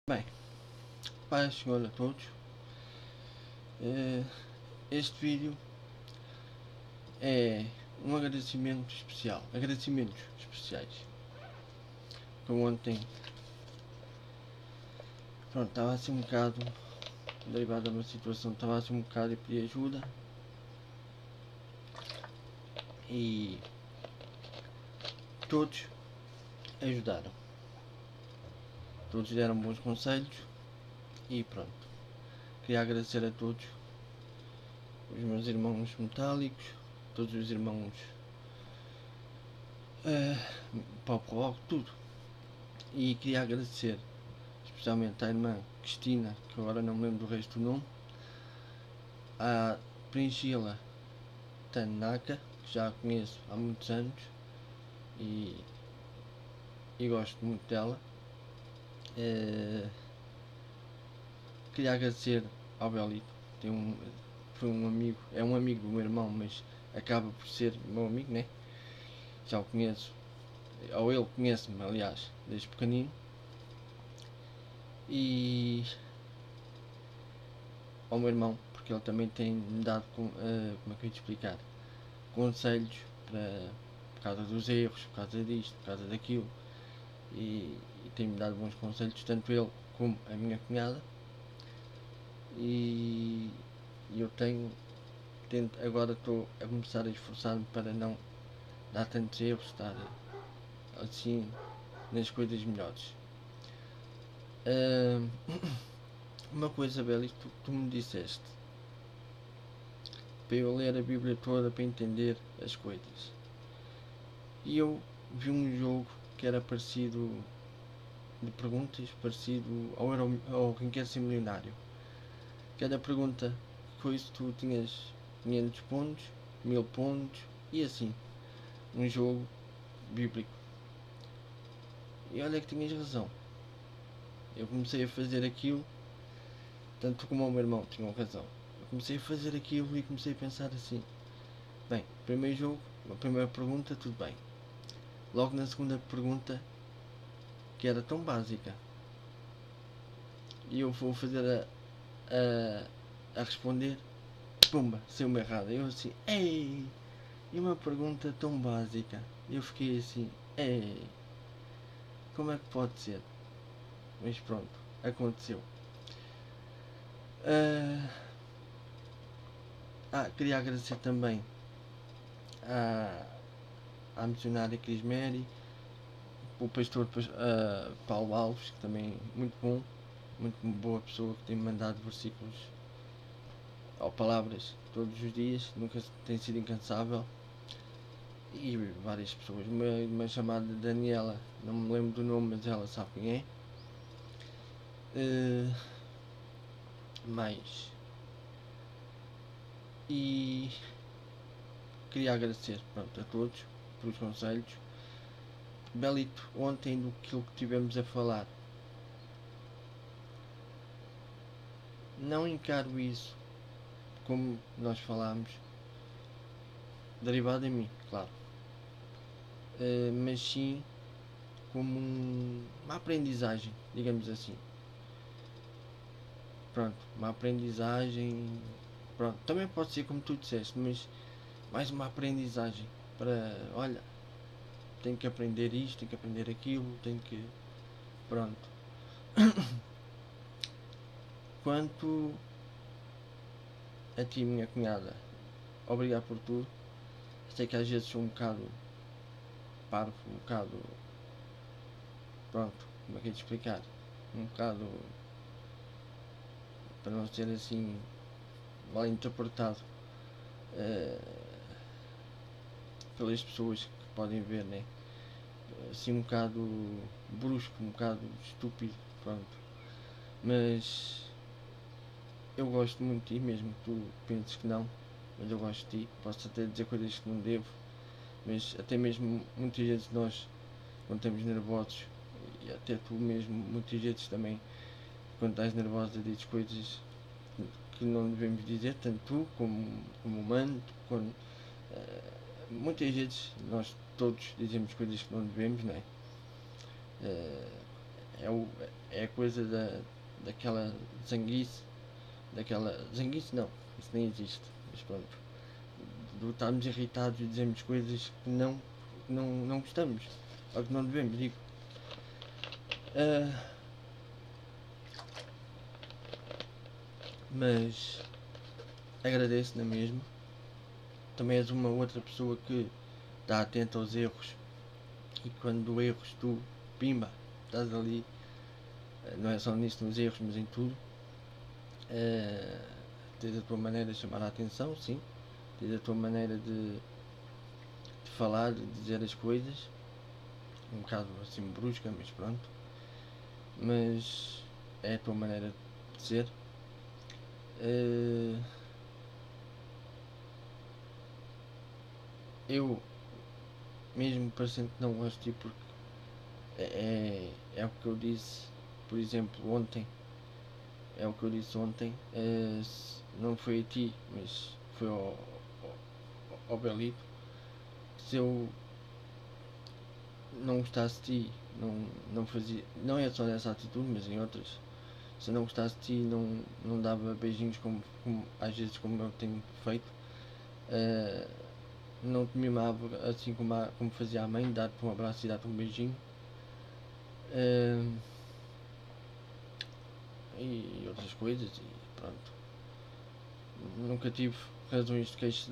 Bem, paz, senhor a todos. Este vídeo é um agradecimento especial, agradecimentos especiais. Então ontem, pronto, estava assim um bocado, derivado de uma situação, estava assim um bocado e pedi ajuda. E todos ajudaram. Todos deram bons conselhos e pronto. Queria agradecer a todos, os meus irmãos metálicos, todos os irmãos pop rock, tudo. E queria agradecer especialmente à irmã Cristina, que agora não me lembro do resto do nome, à Priscila Tanaka, que já a conheço há muitos anos e gosto muito dela. Queria agradecer ao Belito, foi um amigo, é um amigo do meu irmão, mas acaba por ser meu amigo, né? Já o conheço, ou ele conhece-me, aliás, desde pequenino. E ao meu irmão, porque ele também tem-me dado, como é que eu ia te explicar, conselhos por causa dos erros, por causa disto, por causa daquilo, e tem-me dado bons conselhos, tanto ele como a minha cunhada. E eu agora estou a começar a esforçar-me para não dar tantos erros, estar assim nas coisas melhores. Uma coisa, Beli, tu me disseste para eu ler a Bíblia toda para entender as coisas. E eu vi um jogo que era parecido de perguntas, parecido ao Quem Quer Ser Milionário. Cada pergunta foi se tu tinhas 500 pontos, 1000 pontos e assim. Um jogo bíblico. E olha que tinhas razão. Eu comecei a fazer aquilo, tanto como o meu irmão tinham razão. Eu comecei a fazer aquilo e comecei a pensar assim: bem, primeiro jogo, a primeira pergunta, tudo bem. Logo na segunda pergunta, que era tão básica, e eu vou fazer a responder, pumba, saiu-me errada. Eu assim, ei, e uma pergunta tão básica. Eu fiquei assim, ei, como é que pode ser? Mas pronto, aconteceu. Queria agradecer também à missionária Cris Mary, o pastor Paulo Alves, que também é muito bom, muito boa pessoa, que tem-me mandado versículos ou palavras todos os dias, nunca tem sido incansável. E várias pessoas, uma chamada Daniela, não me lembro do nome, mas ela sabe quem é. Mais. E queria agradecer, pronto, a todos pelos conselhos. Belito, ontem do que tivemos a falar, não encaro isso como nós falámos, derivado em mim, claro, mas sim como uma aprendizagem, digamos assim. Pronto, uma aprendizagem. Pronto, também pode ser como tu disseste, mas mais uma aprendizagem para, olha, tenho que aprender isto, tenho que aprender aquilo, tenho que. Pronto. Quanto a ti, minha cunhada, obrigado por tudo. Sei que às vezes sou um bocado parvo, um bocado. Pronto, como é que é de explicar? Um bocado. Para não ser assim. Mal interpretado pelas pessoas que podem ver, né? Assim um bocado brusco, um bocado estúpido, pronto. Mas eu gosto muito de ti, mesmo que tu penses que não, mas eu gosto de ti. Posso até dizer coisas que não devo, mas até mesmo muitas vezes nós, quando estamos nervosos, e até tu mesmo, muitas vezes também, quando estás nervosa, dizes coisas que não devemos dizer, tanto tu como humano, quando, muitas vezes nós todos dizemos coisas que não devemos, não é? é a coisa daquela zanguice, zanguice não, isso nem existe, mas pronto, do estarmos irritados e dizermos coisas que não gostamos, ou que não devemos, digo. Mas agradeço na mesma. Também és uma outra pessoa que está atenta aos erros, e quando erros tu, pimba, estás ali, não é só nisso, nos erros, mas em tudo. Tens a tua maneira de chamar a atenção, sim, tens a tua maneira de falar, de dizer as coisas, um bocado assim brusca, mas pronto, mas é a tua maneira de ser. Eu, mesmo parecendo que não gosto de ti, porque é o que eu disse, por exemplo, ontem, é o que eu disse ontem, não foi a ti, mas foi ao Belito. Se eu não gostasse de ti, não fazia, não é só nessa atitude, mas em outras. Se eu não gostasse de ti, não dava beijinhos como às vezes como eu tenho feito. Não te mimava assim como fazia a mãe, dar-te um abraço e dar-te um beijinho. E outras coisas, e pronto. Nunca tive razões de queixa,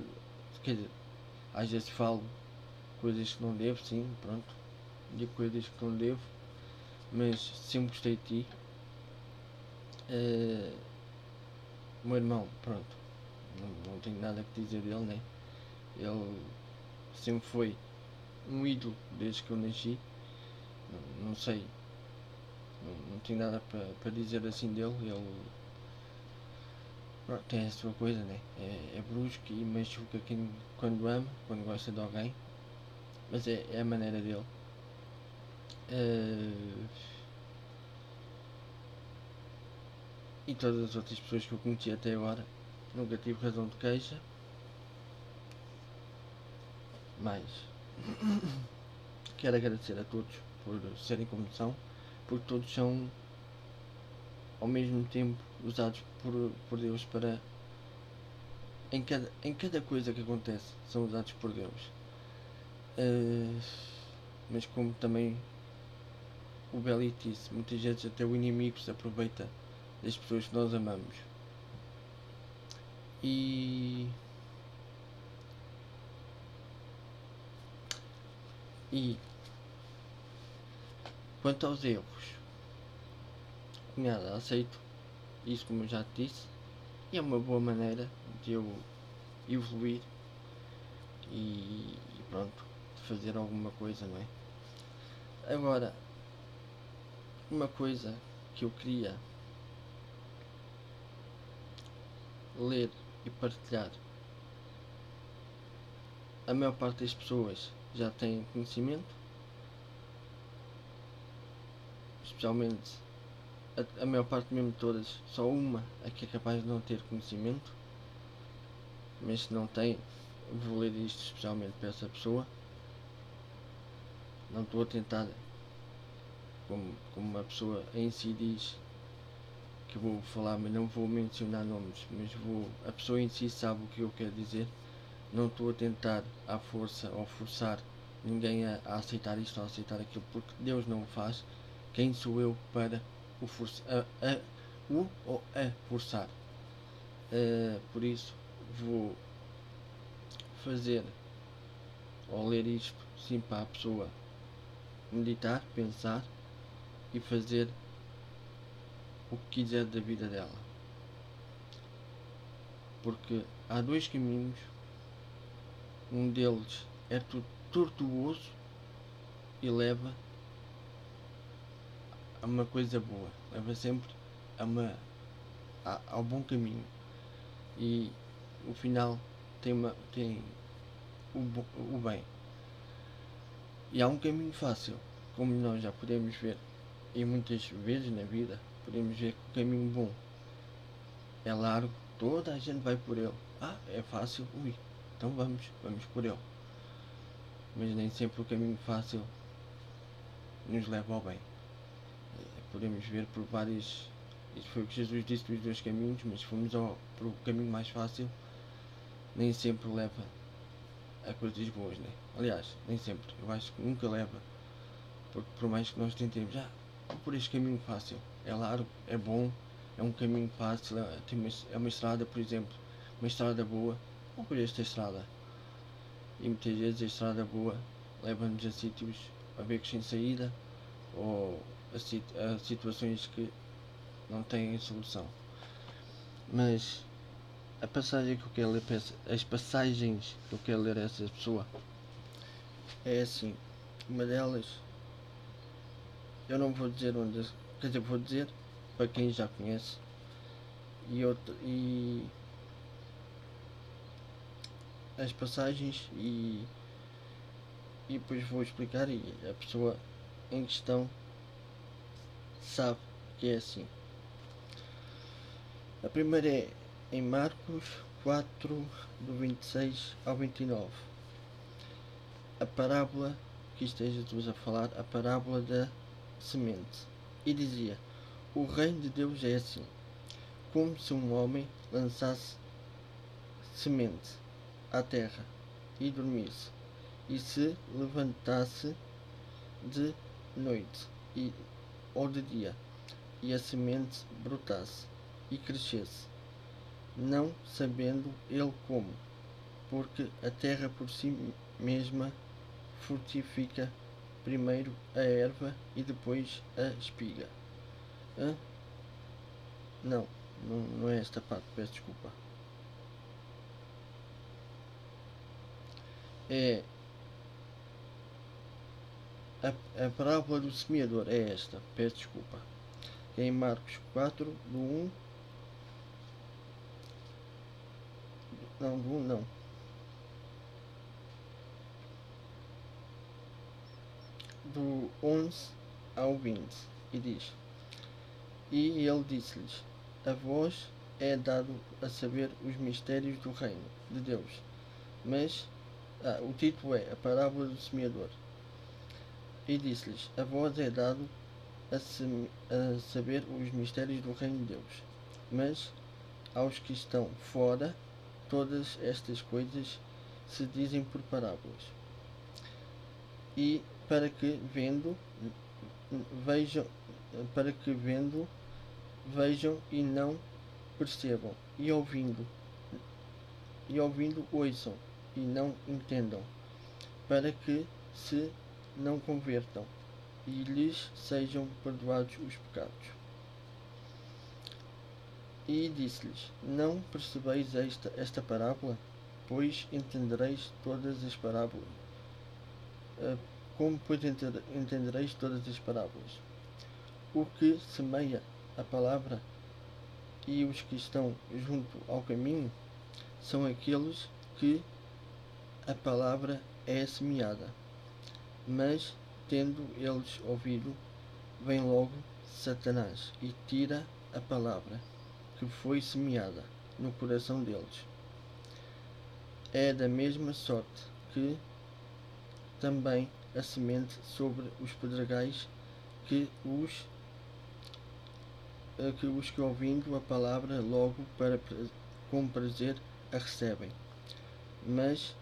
quer dizer, às vezes falo coisas que não devo, sim, pronto. Digo coisas que não devo, mas sempre gostei de ti. O meu irmão, pronto, não tenho nada que dizer dele, né? Ele sempre foi um ídolo desde que eu nasci. Não sei, não tenho nada para dizer assim dele. Ele pronto, tem a sua coisa, né? É brusco e machuca quando ama, quando gosta de alguém, mas é a maneira dele. E todas as outras pessoas que eu conheci até agora, nunca tive razão de queixa. Mas quero agradecer a todos por serem como são, porque todos são ao mesmo tempo usados por Deus para em cada coisa que acontece são usados por Deus. Mas como também o Belito disse, muitas vezes até o inimigo se aproveita das pessoas que nós amamos. E quanto aos erros, cunhada, aceito isso como eu já te disse, e é uma boa maneira de eu evoluir e pronto, de fazer alguma coisa, não é? Agora, uma coisa que eu queria ler e partilhar, a maior parte das pessoas já tem conhecimento, especialmente a maior parte mesmo de todas, só uma é que é capaz de não ter conhecimento, mas se não tem, vou ler isto especialmente para essa pessoa. Não estou a tentar, como uma pessoa em si diz, que vou falar, mas não vou mencionar nomes, mas a pessoa em si sabe o que eu quero dizer. Não estou a tentar à força ou forçar ninguém a aceitar isto ou a aceitar aquilo, porque Deus não o faz. Quem sou eu para o forçar, ou a forçar? Por isso vou fazer ou ler isto sim para a pessoa meditar, pensar e fazer o que quiser da vida dela, porque há dois caminhos. Um deles é tortuoso e leva a uma coisa boa, leva sempre ao bom caminho, e o final tem o bem. E há um caminho fácil, como nós já podemos ver, e muitas vezes na vida podemos ver que o caminho bom é largo, toda a gente vai por ele. É fácil, então vamos por ele. Mas nem sempre o caminho fácil nos leva ao bem. podemos ver por vários. Isso foi o que Jesus disse dos dois caminhos, mas se formos para o caminho mais fácil, nem sempre leva a coisas boas, né? Aliás, nem sempre. Eu acho que nunca leva. Porque por mais que nós tentemos, vou por este caminho fácil. É largo, é bom, é um caminho fácil, é uma estrada, por exemplo, uma estrada boa. Vou por esta estrada. E muitas vezes a estrada boa leva-nos a sítios a becos sem saída ou a situações que não têm solução. Mas a passagem que eu quero ler, as passagens que eu quero ler a essa pessoa é assim. Uma delas, eu não vou dizer onde, quer dizer, vou dizer para quem já conhece, e as passagens e depois vou explicar, e a pessoa em questão sabe que é assim. A primeira é em Marcos 4, do 26 ao 29. A parábola que é Jesus a falar, a parábola da semente. E dizia: o reino de Deus é assim, como se um homem lançasse semente à terra e dormisse, e se levantasse de noite ou de dia, e a semente brotasse e crescesse, não sabendo ele como, porque a terra por si mesma frutifica primeiro a erva e depois a espiga. Não é esta parte, peço desculpa. É a parábola do semeador, é esta, peço desculpa. É em Marcos 4, do 1. Não, do 1 não. Do 11 ao 20. E diz: e ele disse-lhes: a vós é dado a saber os mistérios do reino de Deus. Mas o título é a parábola do semeador. E disse-lhes: a vós é dado a saber os mistérios do reino de Deus. Mas aos que estão fora, todas estas coisas se dizem por parábolas. E para que vendo vejam e não percebam, e ouvindo ouçam e não entendam, para que se não convertam e lhes sejam perdoados os pecados. E disse-lhes: não percebeis esta parábola? Pois entendereis todas as parábolas. Como pois entendereis todas as parábolas? O que semeia a palavra e os que estão junto ao caminho são aqueles que a palavra é semeada. Mas, tendo eles ouvido, vem logo Satanás e tira a palavra que foi semeada no coração deles. É da mesma sorte que também a semente sobre os pedregais, que que ouvindo a palavra logo com prazer a recebem, mas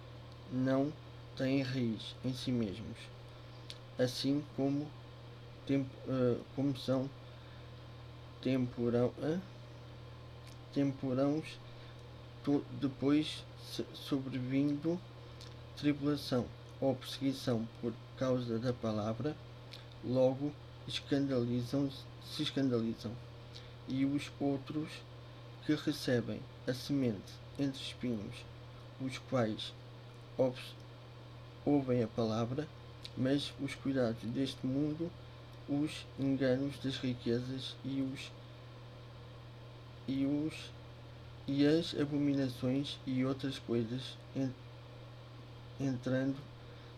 não têm raiz em si mesmos, assim como são temporãos, depois sobrevindo tribulação ou perseguição por causa da palavra, logo se escandalizam. E os outros que recebem a semente entre espinhos, os quais ouvem a palavra, mas os cuidados deste mundo, os enganos das riquezas e as abominações e outras coisas entrando,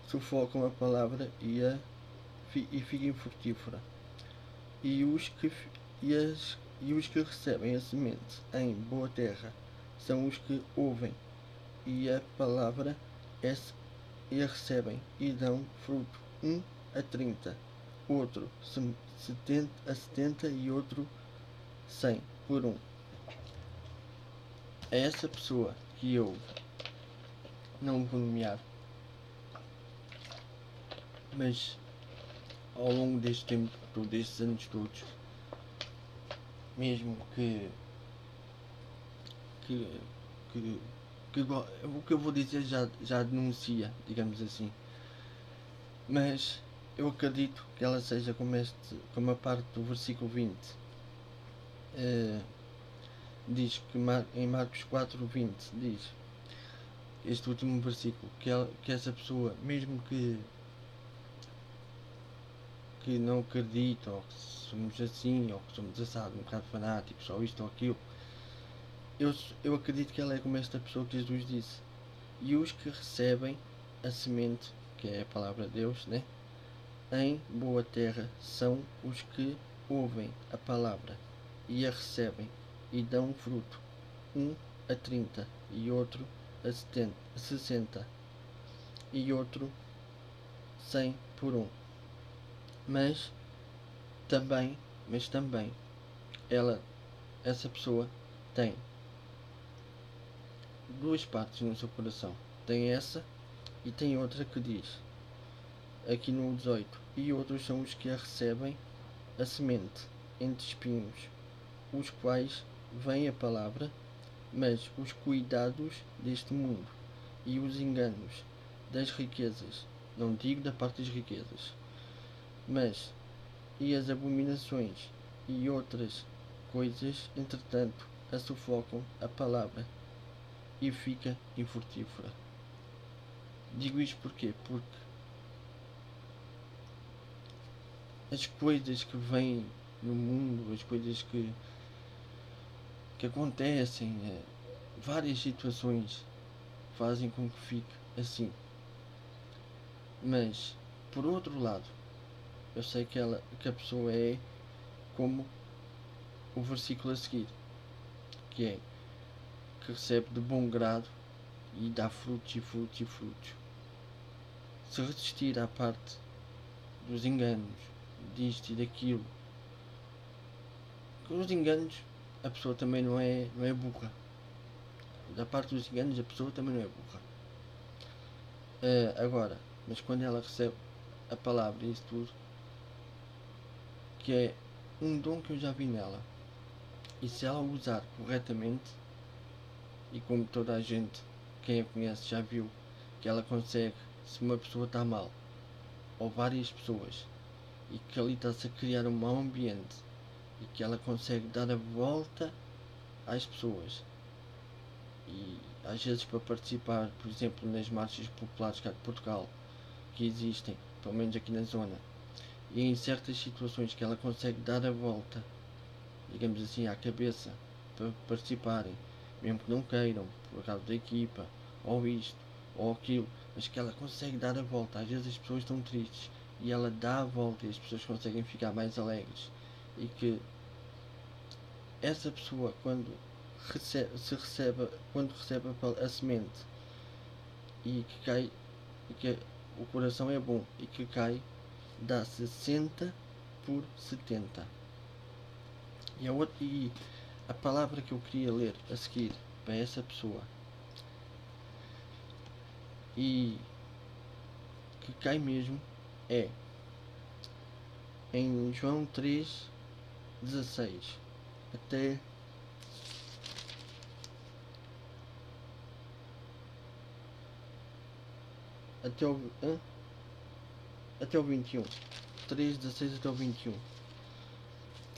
sufocam a palavra e fica infrutífera. E os que recebem a semente em boa terra são os que ouvem e a palavra e a recebem e dão fruto, 1 a 30, outro a 70 e outro 100 por 1. É essa pessoa que eu não vou nomear, mas ao longo deste tempo, destes anos todos, mesmo que, que, o que eu vou dizer já denuncia, digamos assim, mas eu acredito que ela seja como a parte do versículo 20 diz que em Marcos 4:20 diz este último versículo, que essa pessoa, mesmo que não acredita, ou que somos assim, ou que somos assados, um bocado fanáticos, ou isto ou aquilo, eu acredito que ela é como esta pessoa que Jesus disse. E os que recebem a semente, que é a palavra de Deus, né, em boa terra, são os que ouvem a palavra e a recebem e dão fruto, um a 30 e outro a 60 e outro 100 por 1. Mas também essa pessoa tem duas partes no seu coração. Tem essa e tem outra que diz aqui no 18: e outros são os que a recebem a semente entre espinhos, os quais vêm a palavra, mas os cuidados deste mundo e os enganos das riquezas, não digo da parte das riquezas, mas e as abominações e outras coisas, entretanto, a sufocam a palavra e fica infrutífera. Digo isto porquê? Porque as coisas que vêm no mundo, as coisas que acontecem, várias situações fazem com que fique assim. Mas, por outro lado, eu sei que a pessoa é como o versículo a seguir, que é que recebe de bom grado e dá frutos e frutos e frutos. Se resistir à parte dos enganos, disto e daquilo, com os enganos a pessoa também não é burra. Da parte dos enganos a pessoa também não é burra. Agora, mas quando ela recebe a palavra e isso tudo, que é um dom que eu já vi nela, e se ela usar corretamente, e como toda a gente, quem a conhece já viu, que ela consegue, se uma pessoa está mal, ou várias pessoas, e que ali está-se a criar um mau ambiente, e que ela consegue dar a volta às pessoas, e às vezes para participar, por exemplo, nas marchas populares cá de Portugal, que existem, pelo menos aqui na zona, e em certas situações que ela consegue dar a volta, digamos assim, à cabeça, para participarem, mesmo que não queiram, por causa da equipa, ou isto, ou aquilo, mas que ela consegue dar a volta. Às vezes as pessoas estão tristes e ela dá a volta e as pessoas conseguem ficar mais alegres, e que essa pessoa, quando recebe a semente e que cai, e que o coração é bom e que cai, dá 60 por 70. E a palavra que eu queria ler a seguir para essa pessoa e que cai mesmo é em João 3:16 até o 21. 3:16 até o 21.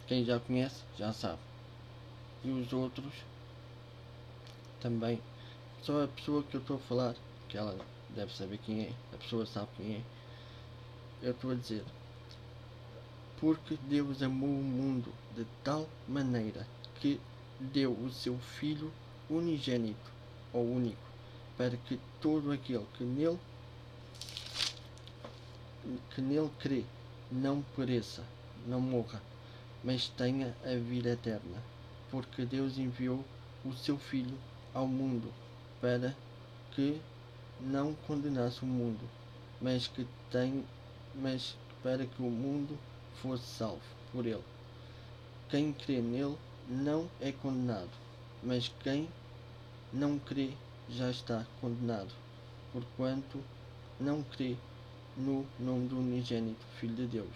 Quem já conhece já sabe, e os outros também. Só a pessoa que eu estou a falar, que ela deve saber quem é, a pessoa sabe quem é. Eu estou a dizer: porque Deus amou o mundo de tal maneira que deu o seu Filho unigênito, ou único, para que todo aquele que nele crê não pereça, não morra, mas tenha a vida eterna. Porque Deus enviou o seu Filho ao mundo para que não condenasse o mundo, mas para que o mundo fosse salvo por ele. Quem crê nele não é condenado, mas quem não crê já está condenado, porquanto não crê no nome do unigênito Filho de Deus.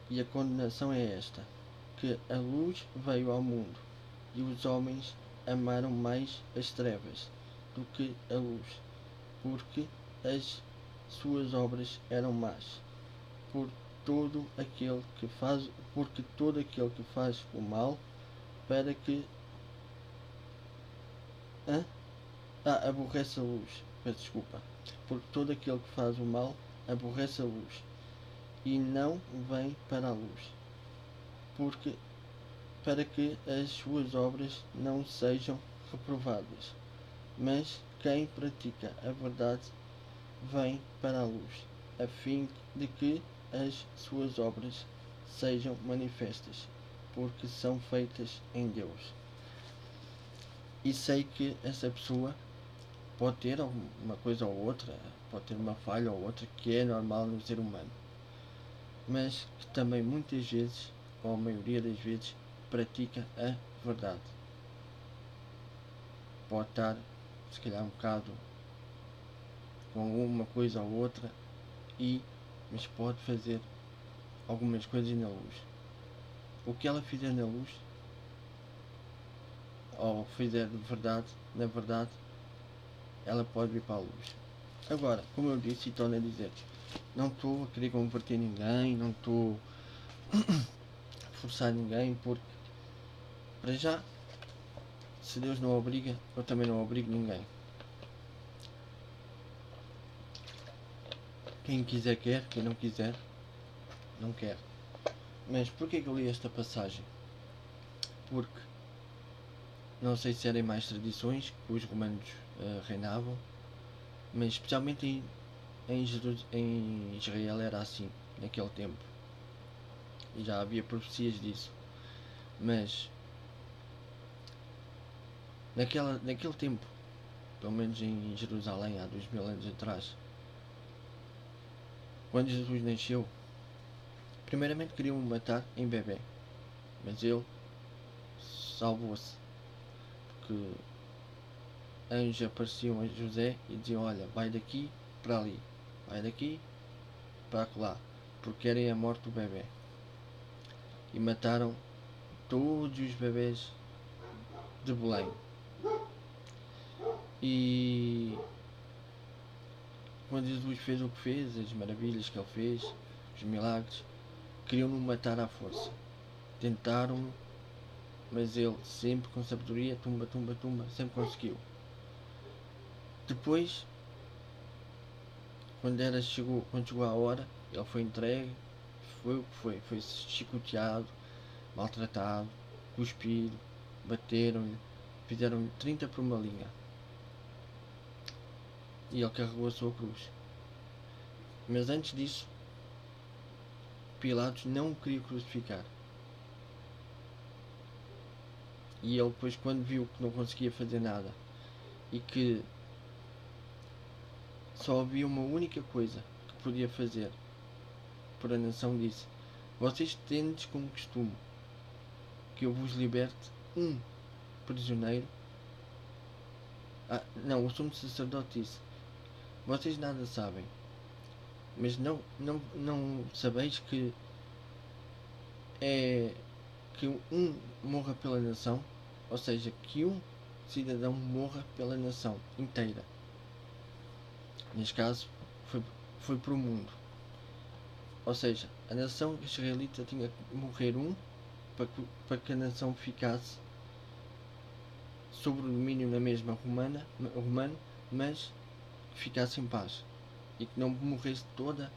E a condenação é esta, que a luz veio ao mundo, e os homens amaram mais as trevas do que a luz, porque as suas obras eram más. Porque todo aquele que faz o mal, para que aborrece a luz. Peço desculpa. Porque todo aquele que faz o mal aborrece a luz e não vem para a luz, porque para que as suas obras não sejam reprovadas. Mas quem pratica a verdade vem para a luz, a fim de que as suas obras sejam manifestas, porque são feitas em Deus. E sei que essa pessoa pode ter uma coisa ou outra, pode ter uma falha ou outra, que é normal no ser humano, mas que também muitas vezes, ou a maioria das vezes, pratica a verdade. Pode estar, se calhar, um bocado com uma coisa ou outra, mas pode fazer algumas coisas na luz. O que ela fizer na luz, ou fizer de verdade, na verdade, ela pode vir para a luz. Agora, como eu disse e torno a dizer, não estou a querer converter ninguém, não estou a forçar ninguém, porque, para já, se Deus não obriga, eu também não obrigo ninguém. Quem quiser quer, quem não quiser, não quer. Mas porquê que eu li esta passagem? Porque não sei se eram mais tradições que os romanos reinavam, mas especialmente em Israel era assim, naquele tempo. E já havia profecias disso. Mas naquele tempo, pelo menos em Jerusalém, há 2000 anos atrás, quando Jesus nasceu, primeiramente queriam o matar em bebê, mas ele salvou-se, porque anjos apareciam a José e diziam: olha, vai daqui para ali, vai daqui para lá, porque querem a morte do bebê. E mataram todos os bebés de Belém. E quando Jesus fez o que fez, as maravilhas que ele fez, os milagres, queriam-no matar à força. Tentaram, mas ele sempre com sabedoria, tumba, sempre conseguiu. Depois, quando chegou a hora, ele foi entregue, foi o que foi chicoteado, maltratado, cuspido, bateram-lhe, fizeram-lhe 30 por uma linha. E ele carregou a sua cruz. Mas antes disso, Pilatos não o queria crucificar. E ele depois, quando viu que não conseguia fazer nada e que só havia uma única coisa que podia fazer por a nação, disse: vocês tendes como costume que eu vos liberte um prisioneiro. Não, o sumo sacerdote disse: vocês nada sabem, mas não sabeis que é que um morra pela nação, ou seja, que um cidadão morra pela nação inteira. Neste caso, foi para o mundo. Ou seja, a nação israelita tinha que morrer para que a nação ficasse sob o domínio na mesma romano, mas que ficasse em paz. E que não morresse toda,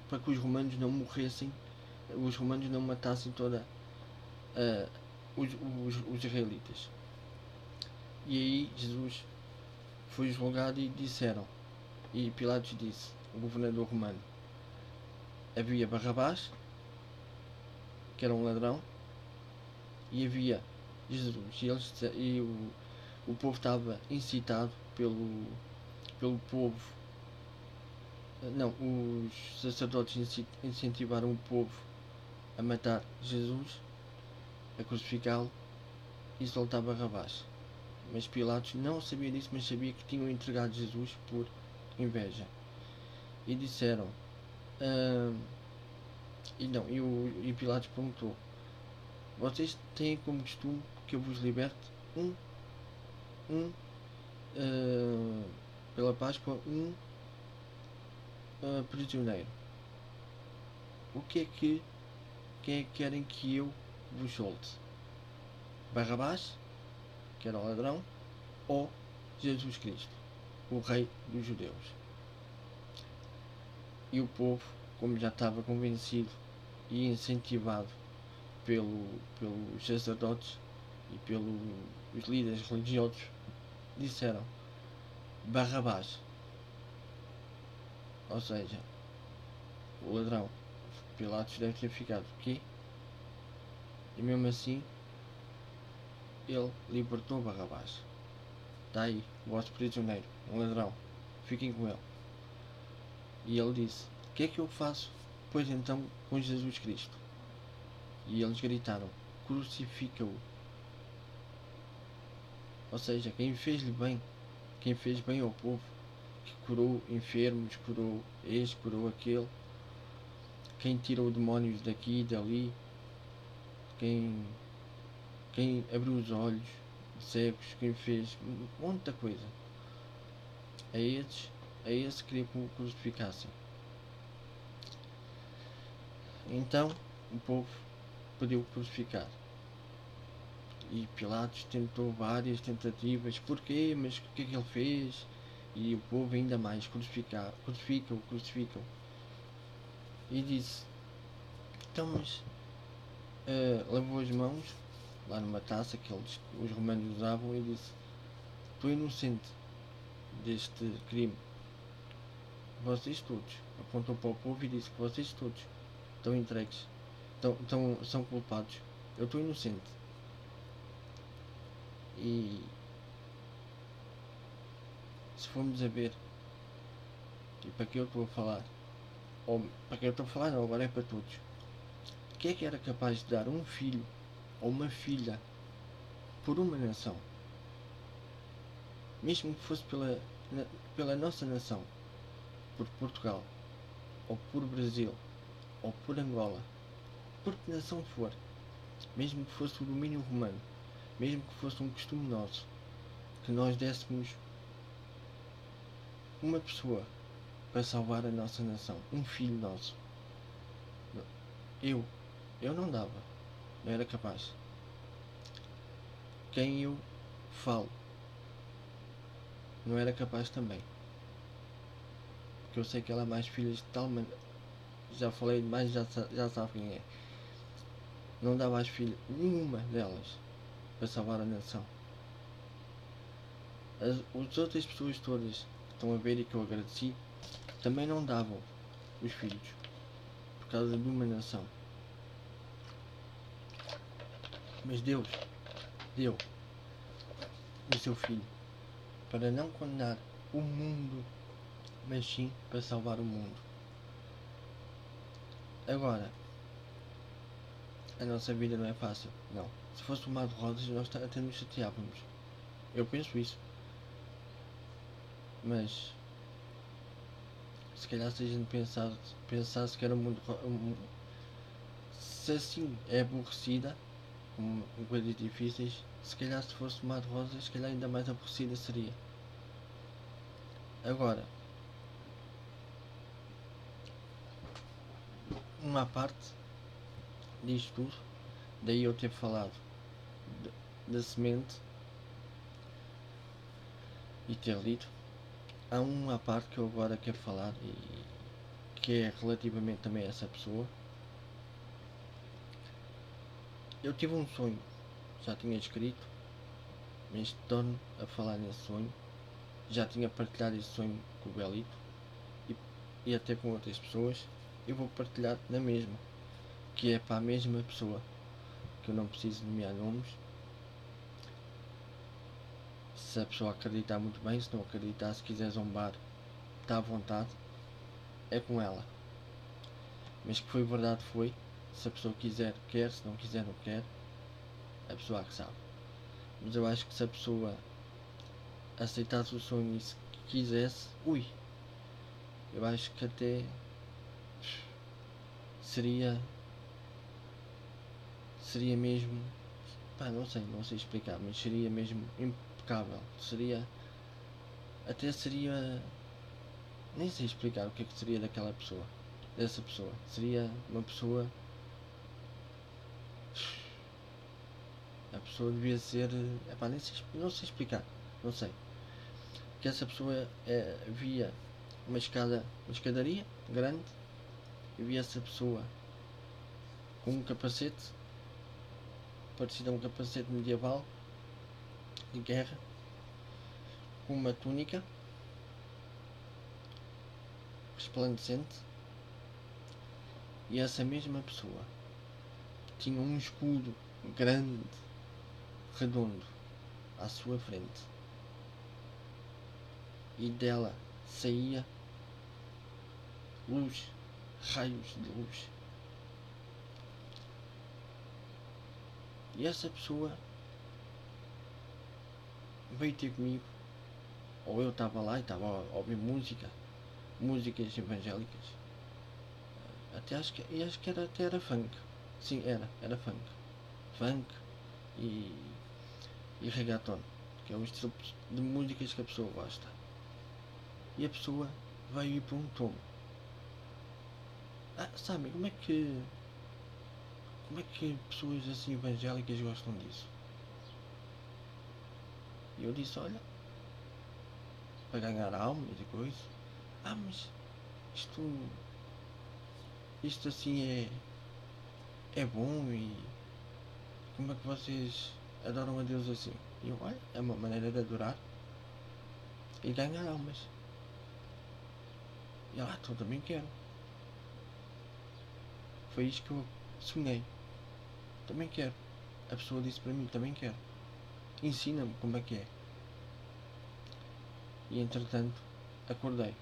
para que os romanos não morressem, os romanos não matassem toda os israelitas. E aí Jesus foi julgado e Pilatos disse, o governador romano: havia Barrabás, que era um ladrão, e havia Jesus. E o povo estava incitado pelo povo. Não, os sacerdotes incentivaram o povo a matar Jesus, a crucificá-lo e soltar Barrabás. Mas Pilatos não sabia disso, mas sabia que tinham entregado Jesus por inveja. E disseram, e Pilatos perguntou: vocês têm como costume que eu vos liberte pela Páscoa prisioneiro? O que é que quem é que querem que eu vos solte? Barrabás, que era o ladrão, ou Jesus Cristo, o rei dos judeus? E o povo, como já estava convencido e incentivado pelos sacerdotes e pelos líderes religiosos, disseram Barrabás. Ou seja, o ladrão. Pilatos deve ter ficado o quê? E mesmo assim ele libertou Barrabás. Está aí, o vosso prisioneiro, um ladrão, fiquem com ele. E ele disse: o que é que eu faço, pois então, com Jesus Cristo? E eles gritaram: crucifica-o. Ou seja, quem fez-lhe bem, quem fez bem ao povo, que curou enfermos, curou este, curou aquele, quem tirou demónios daqui e dali, quem abriu os olhos de cegos, quem fez muita coisa, a esses queria que o crucificassem. Então o povo pediu crucificar. E Pilatos tentou várias tentativas. Porquê? Mas o que é que ele fez? E o povo ainda mais crucificam. E disse: então, mas lavou as mãos lá numa taça que os romanos usavam e disse: estou inocente deste crime. Vocês todos. Apontou para o povo e disse que vocês todos estão entregues, são culpados. Eu estou inocente. E se formos a ver, e para que eu estou a falar, ou para que eu estou a falar não, agora é para todos. Quem é que era capaz de dar um filho ou uma filha por uma nação? Mesmo que fosse pela nossa nação, por Portugal, ou por Brasil, ou por Angola, por que nação for, mesmo que fosse o domínio romano, mesmo que fosse um costume nosso, que nós dessemos uma pessoa para salvar a nossa nação, um filho nosso. Eu não dava, não era capaz. Quem eu falo não era capaz também, porque eu sei que ela é mais filhas de tal maneira, já falei demais, já sabe quem é. Não dava às filhas, nenhuma delas, para salvar a nação. As outras pessoas todas que estão a ver e que eu agradeci, também não davam os filhos, por causa de uma nação. Mas Deus deu o seu filho para não condenar o mundo, mas sim para salvar o mundo. Agora, a nossa vida não é fácil, não. Se fosse um mar de rosas, nós até nos chateávamos. Eu penso isso. Mas se calhar se a gente pensasse que era muito. Se assim é aborrecida, com coisas difíceis, se calhar se fosse um mar de rosas, se calhar ainda mais aborrecida seria. Agora, uma parte disto tudo, daí eu ter falado da semente e ter lido, há uma parte que eu agora quero falar e que é relativamente também a essa pessoa. Eu tive um sonho, já tinha escrito, mas torno a falar nesse sonho. Já tinha partilhado esse sonho com o Belito e até com outras pessoas. Eu vou partilhar na mesma, que é para a mesma pessoa, que eu não preciso nomear nomes. Se a pessoa acreditar, muito bem. Se não acreditar, se quiser zombar, está à vontade, é com ela. Mas que foi verdade, foi. Se a pessoa quiser, quer, se não quiser, não quer, a pessoa é que sabe. Mas eu acho que se a pessoa aceitasse o sonho e se quisesse, eu acho que até seria mesmo, não sei explicar, mas seria mesmo impecável. Seria, nem sei explicar o que é que seria dessa pessoa. Seria uma pessoa, a pessoa devia ser, não sei explicar, não sei. Que essa pessoa via uma escadaria grande, e via essa pessoa com um capacete, parecido a um capacete medieval de guerra, com uma túnica resplandecente, e essa mesma pessoa tinha um escudo grande, redondo, à sua frente, e dela saía luz, raios de luz. E essa pessoa veio ter comigo, ou eu estava lá e estava a ouvir músicas evangélicas. Acho que até era funk. Sim, era funk. Funk e reggaeton, que é o estilo de músicas que a pessoa gosta. E a pessoa veio e perguntou-me: sabe, como é que pessoas assim evangélicas gostam disso? E eu disse: olha, para ganhar almas e coisa. Mas isto assim é bom, e como é que vocês adoram a Deus assim? E eu: olha, é uma maneira de adorar e ganhar almas. E ela: então também quero. Foi isto que eu sonhei. Também quero. A pessoa disse para mim: também quero. Ensina-me como é que é. E entretanto, acordei.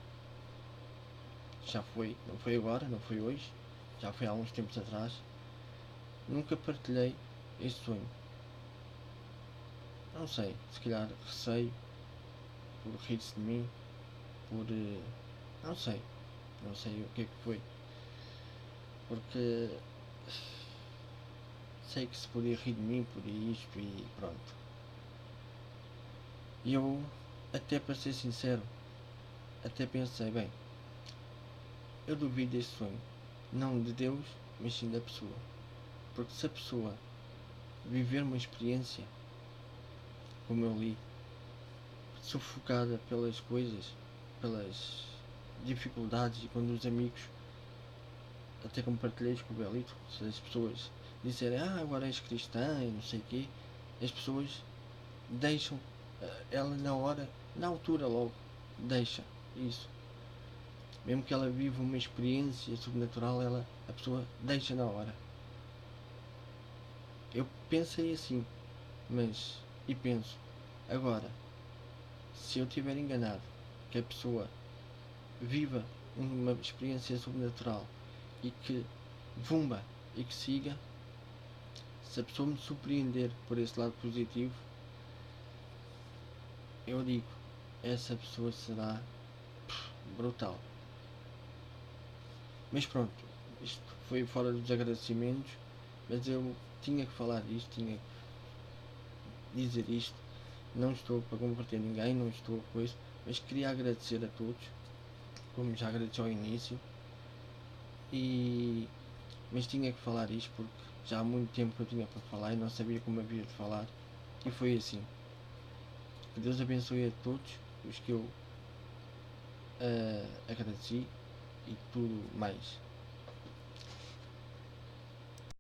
Já foi, não foi agora, não foi hoje, já foi há uns tempos atrás. Nunca partilhei este sonho. Não sei, se calhar receio por rir-se de mim, por. Não sei o que é que foi. Porque sei que se podia rir de mim por isto e pronto. E eu, até para ser sincero, até pensei: bem, eu duvido deste sonho. Não de Deus, mas sim da pessoa. Porque se a pessoa viver uma experiência, como eu li, sufocada pelas coisas, pelas dificuldades, e quando os amigos, até compartilhei com o Belito, se as pessoas disserem: agora és cristã e não sei o quê, as pessoas deixam, ela na altura logo, deixa isso. Mesmo que ela viva uma experiência sobrenatural, a pessoa deixa na hora. Eu pensei assim, e penso, agora, se eu estiver enganado, que a pessoa viva uma experiência sobrenatural e que e que siga, se a pessoa me surpreender por esse lado positivo, eu digo, essa pessoa será brutal. Mas pronto, isto foi fora dos agradecimentos, mas eu tinha que falar disto, tinha que dizer isto. Não estou para combater ninguém, não estou com isso, mas queria agradecer a todos, como já agradeci ao início, mas tinha que falar isto porque já há muito tempo que eu tinha para falar e não sabia como havia de falar, e foi assim. Que Deus abençoe a todos os que eu agradeci e tudo mais.